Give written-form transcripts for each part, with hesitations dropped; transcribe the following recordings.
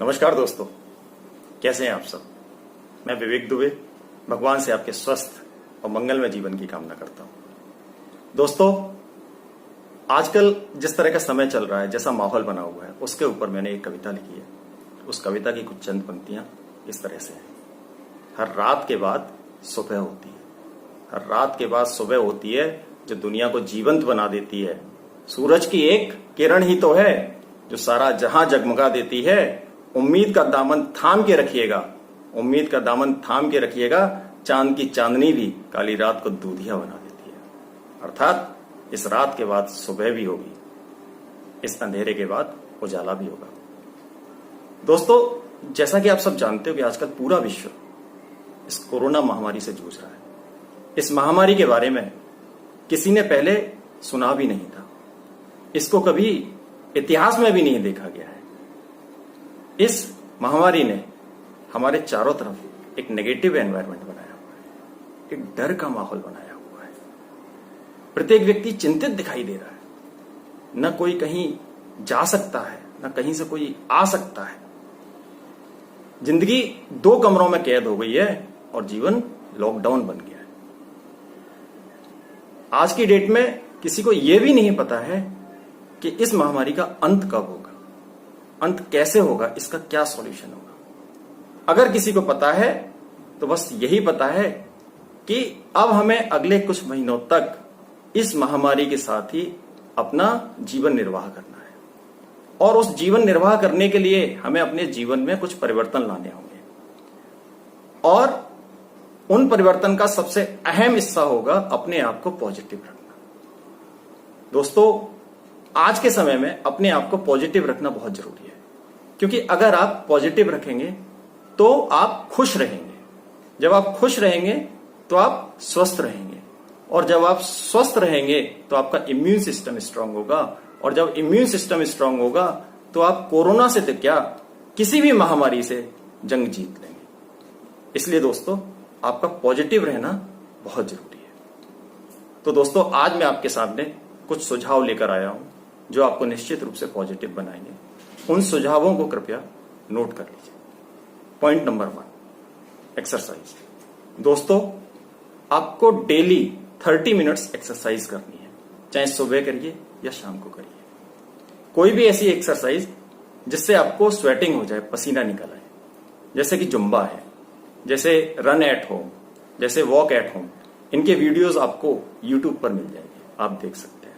नमस्कार दोस्तों, कैसे हैं आप सब। मैं विवेक दुबे भगवान से आपके स्वस्थ और मंगलमय जीवन की कामना करता हूं। दोस्तों, आजकल जिस तरह का समय चल रहा है, जैसा माहौल बना हुआ है, उसके ऊपर मैंने एक कविता लिखी है। उस कविता की कुछ चंद पंक्तियां इस तरह से हैं। हर रात के बाद सुबह होती है, हर रात के बाद सुबह होती है जो दुनिया को जीवंत बना देती है। सूरज की एक किरण ही तो है जो सारा जहां जगमगा देती है। उम्मीद का दामन थाम के रखिएगा, उम्मीद का दामन थाम के रखिएगा। चांद की चांदनी भी काली रात को दूधिया बना देती है। अर्थात इस रात के बाद सुबह भी होगी, इस अंधेरे के बाद उजाला भी होगा। दोस्तों, जैसा कि आप सब जानते हो कि आजकल पूरा विश्व इस कोरोना महामारी से जूझ रहा है। इस महामारी के बारे में किसी ने पहले सुना भी नहीं था, इसको कभी इतिहास में भी नहीं देखा गया है। इस महामारी ने हमारे चारों तरफ एक नेगेटिव एनवायरनमेंट बनाया हुआ है, एक डर का माहौल बनाया हुआ है। प्रत्येक व्यक्ति चिंतित दिखाई दे रहा है। न कोई कहीं जा सकता है, न कहीं से कोई आ सकता है। जिंदगी 2 कमरों में कैद हो गई है और जीवन लॉकडाउन बन गया है। आज की डेट में किसी को यह भी नहीं पता है कि इस महामारी का अंत कब होगा, अंत कैसे होगा, इसका क्या सॉल्यूशन होगा। अगर किसी को पता है तो बस यही पता है कि अब हमें अगले कुछ महीनों तक इस महामारी के साथ ही अपना जीवन निर्वाह करना है, और उस जीवन निर्वाह करने के लिए हमें अपने जीवन में कुछ परिवर्तन लाने होंगे। और उन परिवर्तन का सबसे अहम हिस्सा होगा अपने आप को पॉजिटिव रखना। दोस्तों, आज के समय में अपने आप को पॉजिटिव रखना बहुत जरूरी है, क्योंकि अगर आप पॉजिटिव रखेंगे तो आप खुश रहेंगे। जब आप खुश रहेंगे तो आप स्वस्थ रहेंगे, और जब आप स्वस्थ रहेंगे तो आपका इम्यून सिस्टम स्ट्रांग होगा, और जब इम्यून सिस्टम स्ट्रांग होगा तो आप कोरोना से तो क्या, किसी भी महामारी से जंग जीत लेंगे। इसलिए दोस्तों, आपका पॉजिटिव रहना बहुत जरूरी है। तो दोस्तों, आज मैं आपके सामने कुछ सुझाव लेकर आया हूं जो आपको निश्चित रूप से पॉजिटिव बनाएंगे। उन सुझावों को कृपया नोट कर लीजिए। Point number 1, exercise. दोस्तों, आपको डेली 30 मिनट्स एक्सरसाइज करनी है, चाहे सुबह करिए या शाम को करिए। कोई भी ऐसी एक्सरसाइज जिससे आपको स्वेटिंग हो जाए, पसीना निकल आए, जैसे कि जुम्बा है, जैसे रन एट होम, जैसे वॉक एट होम। इनके वीडियोस आपको यूट्यूब पर मिल जाएंगे, आप देख सकते हैं।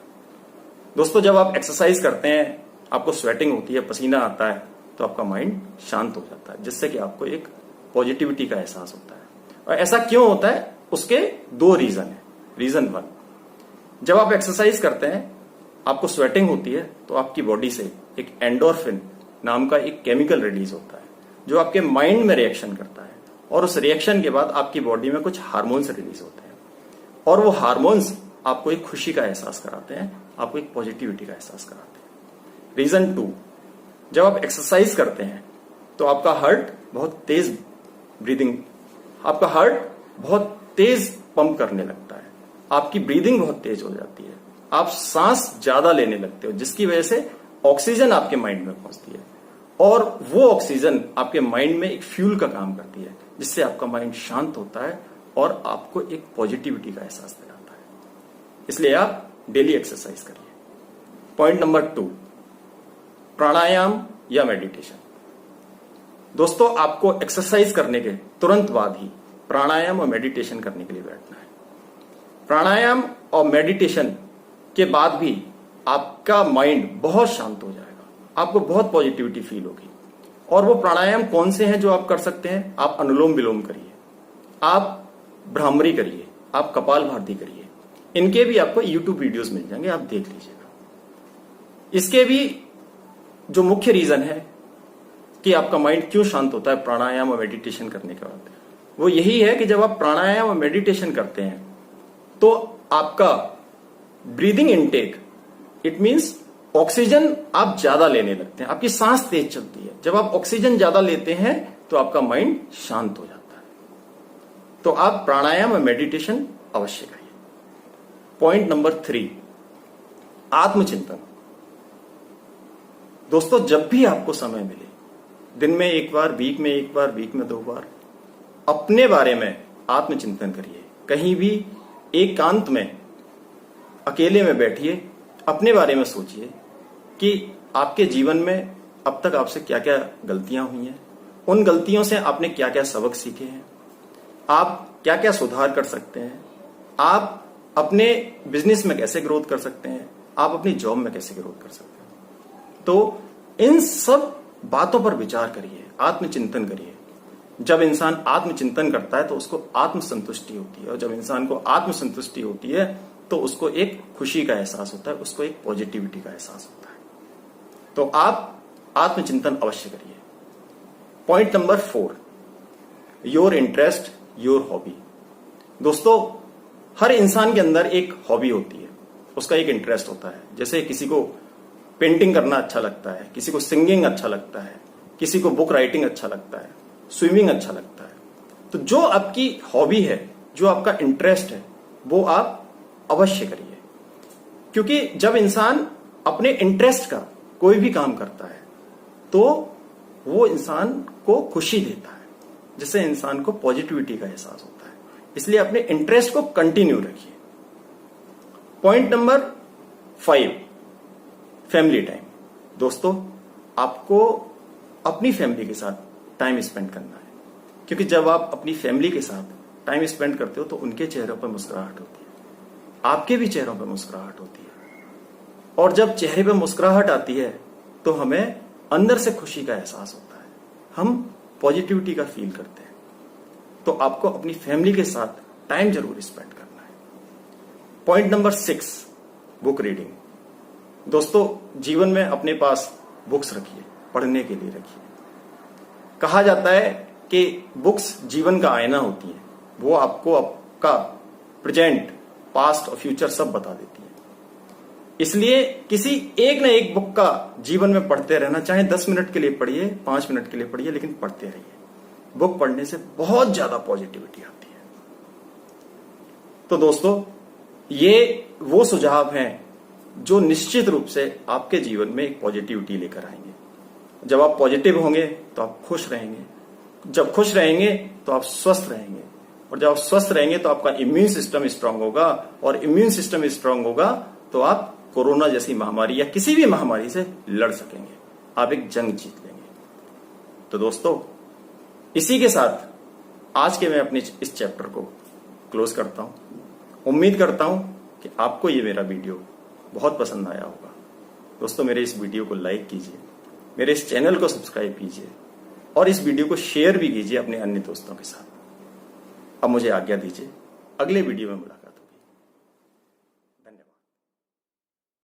दोस्तों, जब आप एक्सरसाइज करते हैं, आपको स्वेटिंग होती है, पसीना आता है, तो आपका माइंड शांत हो जाता है, जिससे कि आपको एक पॉजिटिविटी का एहसास होता है। और ऐसा क्यों होता है, उसके 2 रीजन है। रीजन 1, जब आप एक्सरसाइज करते हैं, आपको स्वेटिंग होती है, तो आपकी बॉडी से एक एंडोर्फिन नाम का एक केमिकल रिलीज होता है, जो आपके माइंड में रिएक्शन करता है, और उस रिएक्शन के बाद आपकी बॉडी में कुछ हार्मोन्स रिलीज होते हैं, और वो हार्मोन्स आपको एक खुशी का एहसास कराते हैं, आपको एक पॉजिटिविटी का एहसास कराते हैं। रीजन 2, जब आप एक्सरसाइज करते हैं तो आपका हार्ट बहुत तेज ब्रीदिंग, आपका हार्ट बहुत तेज पंप करने लगता है, आपकी ब्रीदिंग बहुत तेज हो जाती है, आप सांस ज्यादा लेने लगते हो, जिसकी वजह से ऑक्सीजन आपके माइंड में पहुंचती है, और वो ऑक्सीजन आपके माइंड में एक फ्यूल का काम करती है, जिससे आपका माइंड शांत होता है और आपको एक पॉजिटिविटी का एहसास दिलाता है। इसलिए आप डेली एक्सरसाइज करिए। पॉइंट नंबर 2, प्राणायाम या मेडिटेशन। दोस्तों, आपको एक्सरसाइज करने के तुरंत बाद ही प्राणायाम और मेडिटेशन करने के लिए बैठना है। प्राणायाम और मेडिटेशन के बाद भी आपका माइंड बहुत शांत हो जाएगा, आपको बहुत पॉजिटिविटी फील होगी। और वो प्राणायाम कौन से हैं जो आप कर सकते हैं? आप अनुलोम विलोम करिए, आप भ्रामरी करिए, आप कपालभाति करिए। इनके भी आपको यूट्यूब वीडियोस मिल जाएंगे, आप देख लीजिएगा। इसके भी जो मुख्य रीजन है कि आपका माइंड क्यों शांत होता है प्राणायाम और मेडिटेशन करने के बाद, वो यही है कि जब आप प्राणायाम और मेडिटेशन करते हैं तो आपका breathing intake, it means oxygen आप ज्यादा लेने लगते हैं, आपकी सांस तेज चलती है। जब आप ऑक्सीजन ज्यादा लेते हैं तो आपका माइंड शांत हो जाता है। तो आप प्राणायाम और मेडिटेशन अवश्य करिए। पॉइंट नंबर 3, आत्मचिंतन। दोस्तों, जब भी आपको समय मिले दिन में एक बार, वीक में एक बार, वीक में 2 बार अपने बारे में आत्मचिंतन करिए। कहीं भी एकांत में अकेले में बैठिए, अपने बारे में सोचिए कि आपके जीवन में अब तक आपसे क्या क्या गलतियां हुई हैं, उन गलतियों से आपने क्या क्या सबक सीखे हैं, आप क्या क्या सुधार कर सकते हैं, आप अपने बिजनेस में कैसे ग्रोथ कर सकते हैं, आप अपनी जॉब में कैसे ग्रोथ कर सकते हैं। तो इन सब बातों पर विचार करिए, आत्मचिंतन करिए। जब इंसान आत्मचिंतन करता है तो उसको आत्मसंतुष्टि होती है, और जब इंसान को आत्मसंतुष्टि होती है तो उसको एक खुशी का एहसास होता है, उसको एक पॉजिटिविटी का एहसास होता है। तो आप आत्मचिंतन अवश्य करिए। Point number 4, your interest your hobby. दोस्तों, हर इंसान के अंदर एक हॉबी होती है, उसका एक इंटरेस्ट होता है। जैसे किसी को पेंटिंग करना अच्छा लगता है, किसी को सिंगिंग अच्छा लगता है, किसी को बुक राइटिंग अच्छा लगता है, स्विमिंग अच्छा लगता है। तो जो आपकी हॉबी है, जो आपका इंटरेस्ट है, वो आप अवश्य करिए। क्योंकि जब इंसान अपने इंटरेस्ट का कोई भी काम करता है तो वो इंसान को खुशी देता है, जिससे इंसान को पॉजिटिविटी का एहसास होता है। इसलिए अपने इंटरेस्ट को कंटिन्यू रखिए। Point number 5, family time. दोस्तों, आपको अपनी फैमिली के साथ टाइम स्पेंड करना है, क्योंकि जब आप अपनी फैमिली के साथ टाइम स्पेंड करते हो तो उनके चेहरों पर मुस्कुराहट होती है, आपके भी चेहरों पर मुस्कुराहट होती है। और जब चेहरे पर मुस्कुराहट आती है तो हमें अंदर से खुशी का एहसास होता है, हम पॉजिटिविटी का फील करते हैं। तो आपको अपनी फैमिली के साथ टाइम जरूर स्पेंड करना है। Point number 6, book reading. दोस्तों, जीवन में अपने पास बुक्स रखिए, पढ़ने के लिए रखिए। कहा जाता है कि बुक्स जीवन का आईना होती है, वो आपको आपका प्रेजेंट, पास्ट और फ्यूचर सब बता देती है। इसलिए किसी एक ना एक बुक का जीवन में पढ़ते रहना, चाहे 10 मिनट के लिए पढ़िए, 5 मिनट के लिए पढ़िए, लेकिन पढ़ते रहिए। बुक पढ़ने से बहुत ज्यादा पॉजिटिविटी आती है। तो दोस्तों, ये वो सुझाव हैं जो निश्चित रूप से आपके जीवन में एक पॉजिटिविटी लेकर आएंगे। जब आप पॉजिटिव होंगे तो आप खुश रहेंगे, जब खुश रहेंगे तो आप स्वस्थ रहेंगे, और जब आप स्वस्थ रहेंगे तो आपका इम्यून सिस्टम स्ट्रांग होगा, और इम्यून सिस्टम स्ट्रांग होगा तो आप कोरोना जैसी महामारी या किसी भी महामारी से लड़ सकेंगे, आप एक जंग जीत लेंगे। तो दोस्तों, इसी के साथ आज के मैं अपने इस चैप्टर को क्लोज करता हूं। उम्मीद करता हूं कि आपको ये मेरा वीडियो बहुत पसंद आया होगा। दोस्तों, मेरे इस वीडियो को लाइक कीजिए, मेरे इस चैनल को सब्सक्राइब कीजिए, और इस वीडियो को शेयर भी कीजिए अपने अन्य दोस्तों के साथ। अब मुझे आज्ञा दीजिए, अगले वीडियो में मुलाकात होगी।